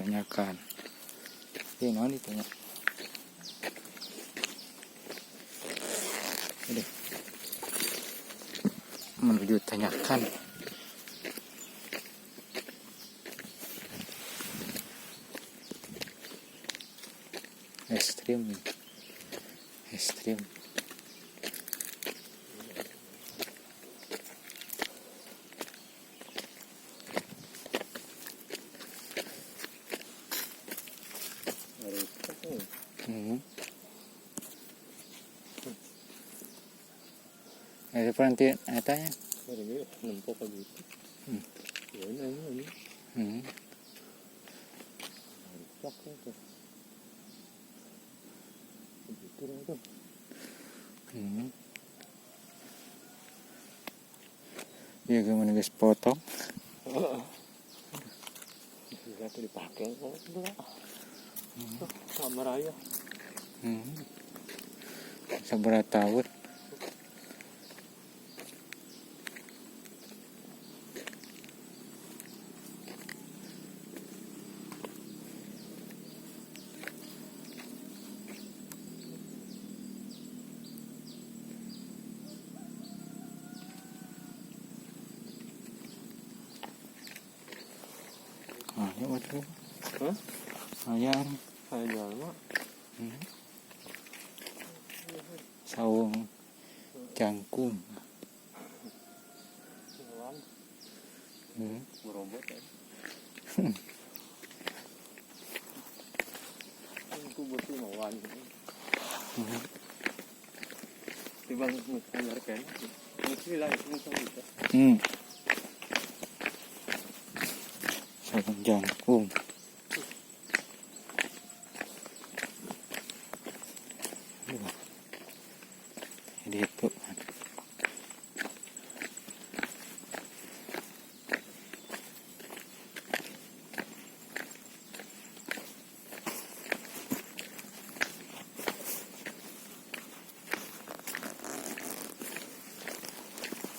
ditanyakan. Naon ditanya? Aduh. Menuju tanyakan. Ekstrim. Ada peranti atanya? Ini nempok gitu. Ya ini. Nempok itu. Begitu itu. Iya gimana guys potong? Bisa tuh dipakai kok enggak. Sama raya. Seberapa tahun? Ya betul. Ayam. Mah. Saung jangkung. Merobot ya. Itu butuh mawan. Tibang anyar kan. Mesti lah itu gitu. Saung jangkung. Jadi itu.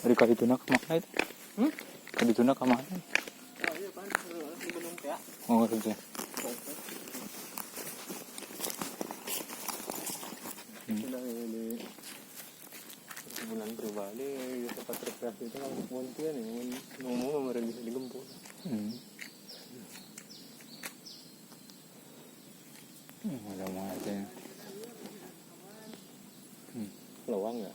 Dari kali tuna kemana itu? Kali tuna kemana? Oh iya kan, di gunung teh. Oh gitu. Sudah di perkebunan pribadi di tempat rekreasi itu kan montian ya, ngomong kemarin bisa digempur. Udah mau aja. Lawang ya.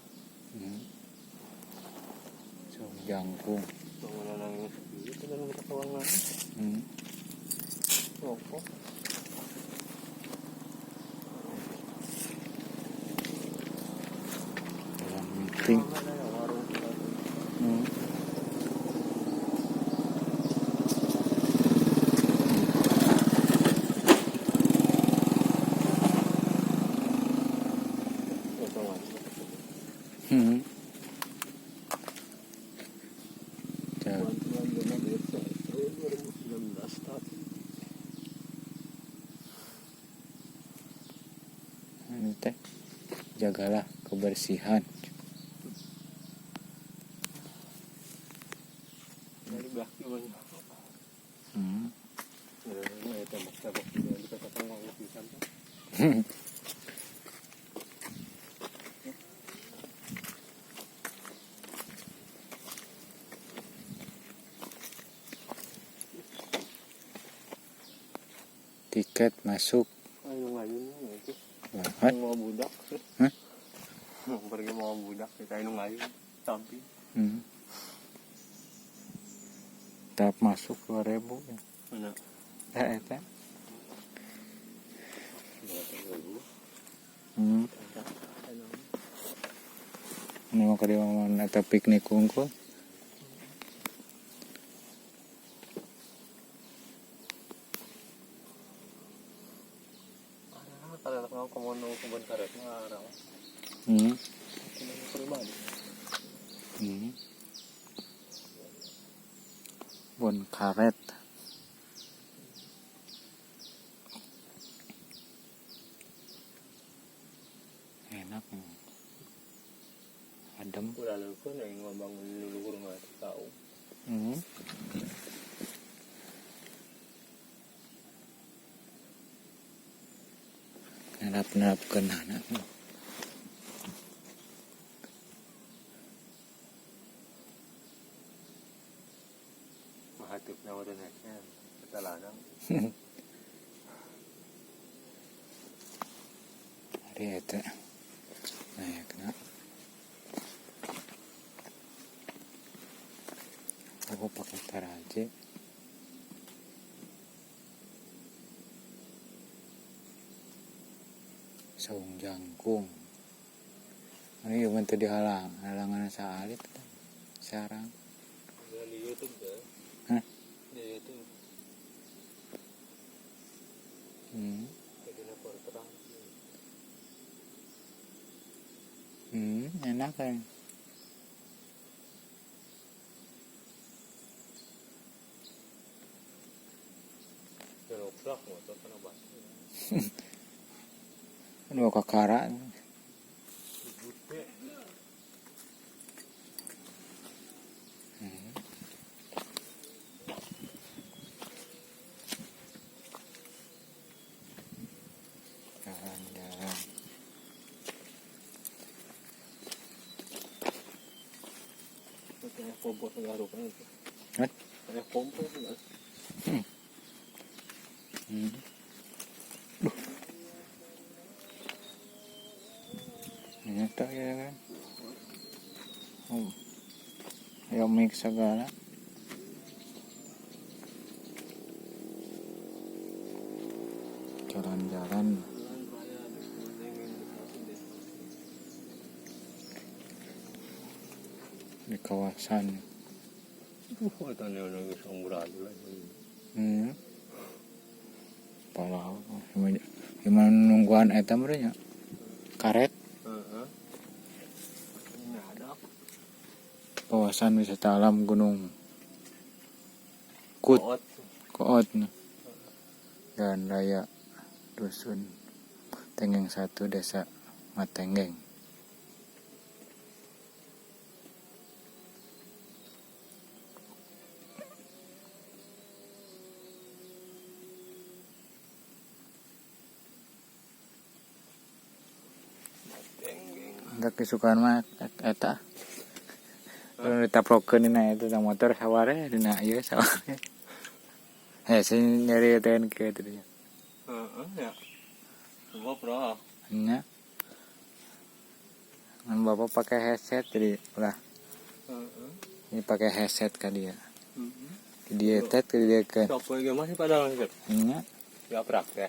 Saung jangkung. Bangunan nangis itu kan kita lawang nangis. Rokok. Ting. Bantuan dana desa tahun 2019 tadi. Ini teh jagalah kebersihan. Dari belakang banyak. Ya, itu tembok yang dikatakan mau lukisan. Tiket masuk. Ayun itu. What? Mau budak. Hah? Pergi mau budak kita ayun samping. Tahap masuk 2.000 ya. Mana? Eta. Ini mau ke mana atau piknik kungkul? Kalau mau komodo kebun karet mah arah. Pribadi. Bon karet. Enak. Adem. Udah lupa yang ngomong dulu rumah tahu. Nerap-nerapkeun anak. Mahatip na mo rin yan. Katalanang. Ari eta nayakna. Aku pakai taraje. Saung jangkung. Ini yang teu halangan sa alit sarang. Di YouTube dah. Hah? Di YouTube. Jadi nak terang. Enak kan. Kalau plak mo to kana ba? Dua kakara. Bute. Jalan-jalan. Kayak kompor segala kan itu. Hah? Kayak kompor segala. Ini tak ya kan. Ayo mix segala. Jalan-jalan di kawasan. Ito na yung isang murado lang. Palau. Gimana nungguan eta meureun nya? Karet. Ini ada. Kawasan wisata alam Gunung Kut. Koot. Jalan raya Dusun Tenggeng 1 Desa Matenggeng. Enggak kesukaan mah eta. Kalau ditaprokeun dina eta motor saware dina ieu saware. Saya nyari etan ke tadi. Ya. Semua pro. Nya. Kan Bapak pakai headset jadi ulah. Ini pakai headset ka dia. Dia tet ke dia kan. Siapa yang masih pada lanjut? Nya. Ya prak ya.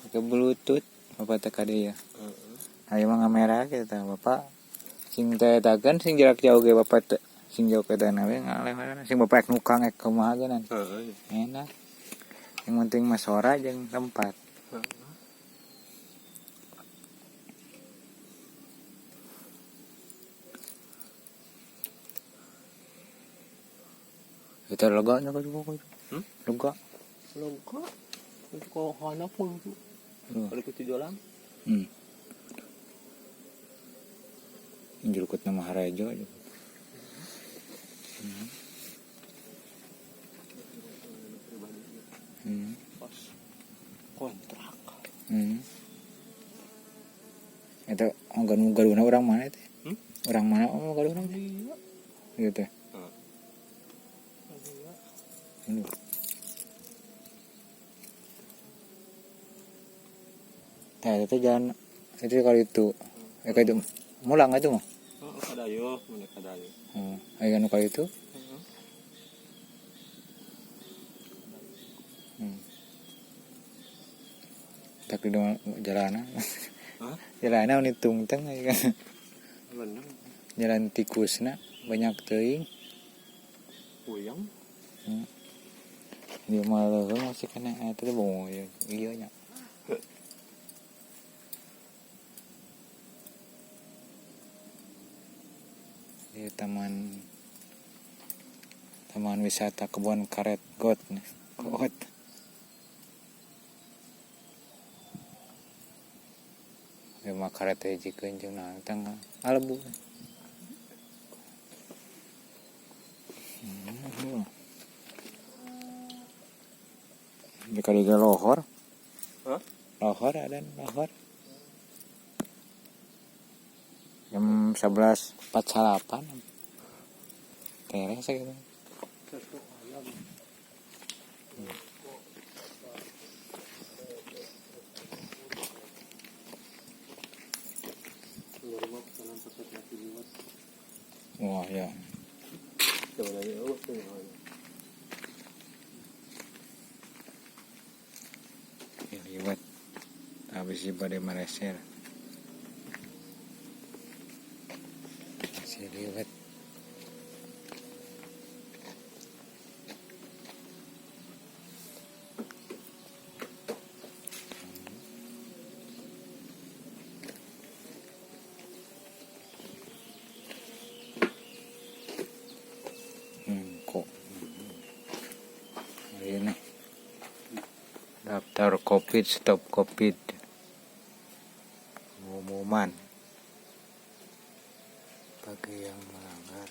Pakai bluetooth Bapak teh ka dia. Ayo mah kamera kita Bapak. Sing teh tagan sing jarak jauh ge Bapak teh. Sing jauh ke dana we ngaleh sing Bapak nukang ek kumaha ge nan. Enak. Yang penting mah sora jeung tempat. Kita loganya ka juga. Loga. Logo. Itu kok anak pun tu. Kalau kita jualan. Jurukut nama Harajo aja. Pas kontrak. Itu gaduhna orang mana teh? Orang mana gaduhna? Iya. Gitu. Iya. Tah itu jalan itu kali itu. Kayak itu mulang itu mah. Kadayo, mana kadayo. Ayo anu kali itu. Tak di jalanan. Jalanan unitung teng kan. Jalan tikusna banyak teuing. Puyang. Dia malah masih kena eta teh bongo ieu nya. Di taman wisata Kebun Karet Got nih. Got. Dia mah karet teh jikeun jeung naon tang alebu. Di kali lohor. lohor ada lohor jam 11.48 tereng segitu. Satu ayam. Rumah pesanan paket nasi liwet. Wah ya. Coba lagi, oh tuh. Liwat habis pada Malaysia masih liwat. Kok ini daftar COVID, stop COVID, pengumuman bagi yang melanggar.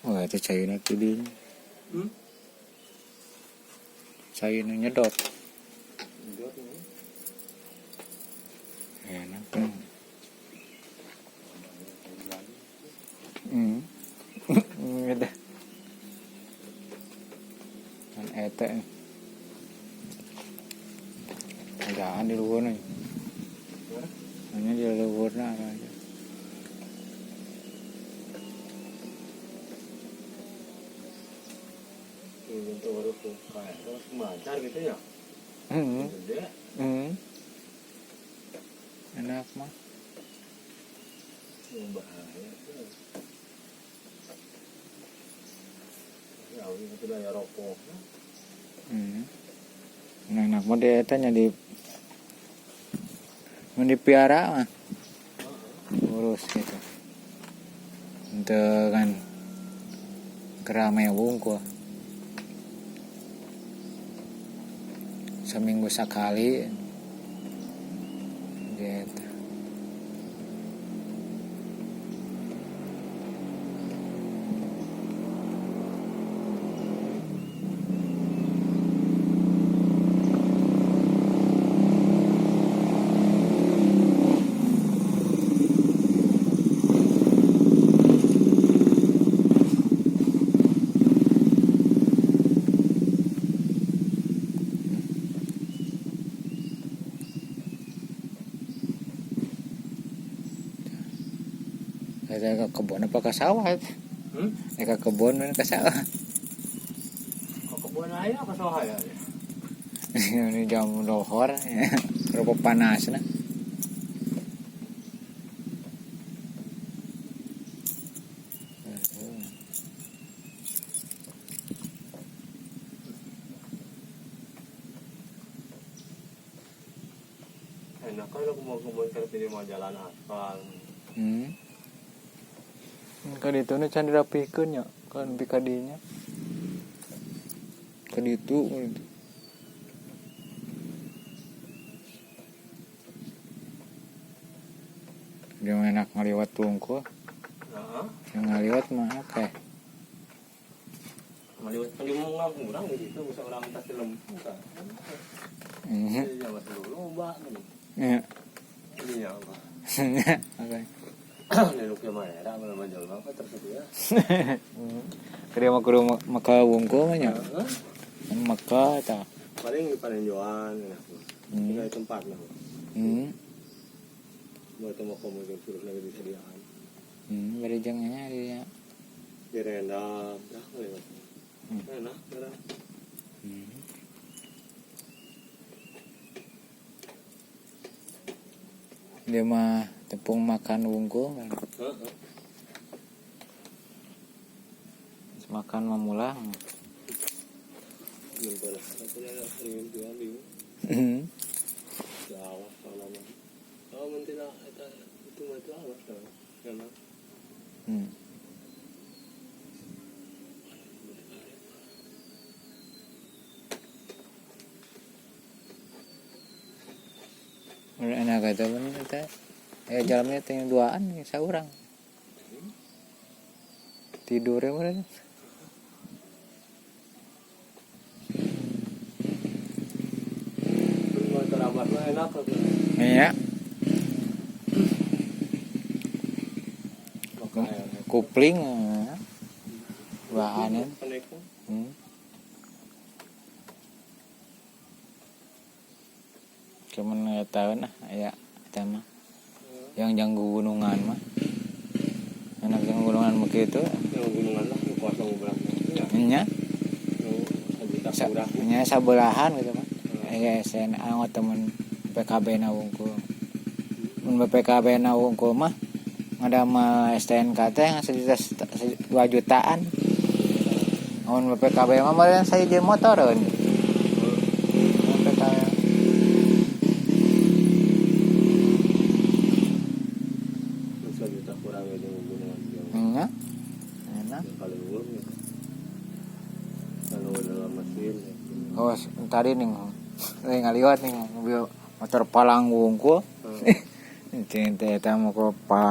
Wah itu cairan tudinya. Cairan nyedot. Enak kan. Ada. Kan eta. Adaan di luar nih. Hanya di luar aja. Untuk warung kayak terus macar gitu ya. Gede. Enak mah. Bahaya tuh. Ya ini itu lah ya rokok. Enak mah dia tanya di piara mah. Urus gitu. Untuk kan keramai wungkul. Seminggu sekali gitu. Ke kebun apa ke sawah? Ke kebun ke sawah. Kok kebun aja ke sawah ya? Ini jam lohor ya. Berapa panas nah. Enak kalau kebun kalau pilih mau jalan aspal. Kan itu nih can dirapikeun nya, kan nepi ka dinya. Kan itu. Dia enak ngaliwat tungku. Yang ngaliwat mah akeh. Ngaliwat penjumung urang gitu, bisa urang tas lempu kan. Iya, masih loba gitu. Iya. Iya, apa? Oke. Neluknya mah era mana jelema apa tersedia. Kaya mah kudu maka wungkul mah nya. Maka tah. Paling di Panenjoan ya. Tinggal tempat lah. Buat mau komunikasi suruh lagi disediaan. Bari jengnya dia. Di rendam, dah lewat. Enak, benar. Dia mah tepung makan wungkul kan. Makan memulang. Bentar, aku lihat ingin jual di Jawa kalau mana. Kalau mentira itu mati awas kan, karena Udah enak kata bener kita. Jalannya tinggal duaan saurang. Tidurnya mana? teramatnya enak kan. Iya. Kupling bahannya. Cuman nggak tahu nah ya kita mah yang janggu gunungan mah enak yang gunungan begitu Yang gunungan lah kosong berapa nya ya nya sabelahan gitu mah saya anggota temen PKB na wungkul mun PKB na wungkul mah ngadama STNK teh sejuta 2 jutaan mun PKB mah meureun saya jeung motoreun PKB enak kalau dalam mesin oh tadi nih ngaliwat nih mobil motor palang wungkul. Cinta mau ke palang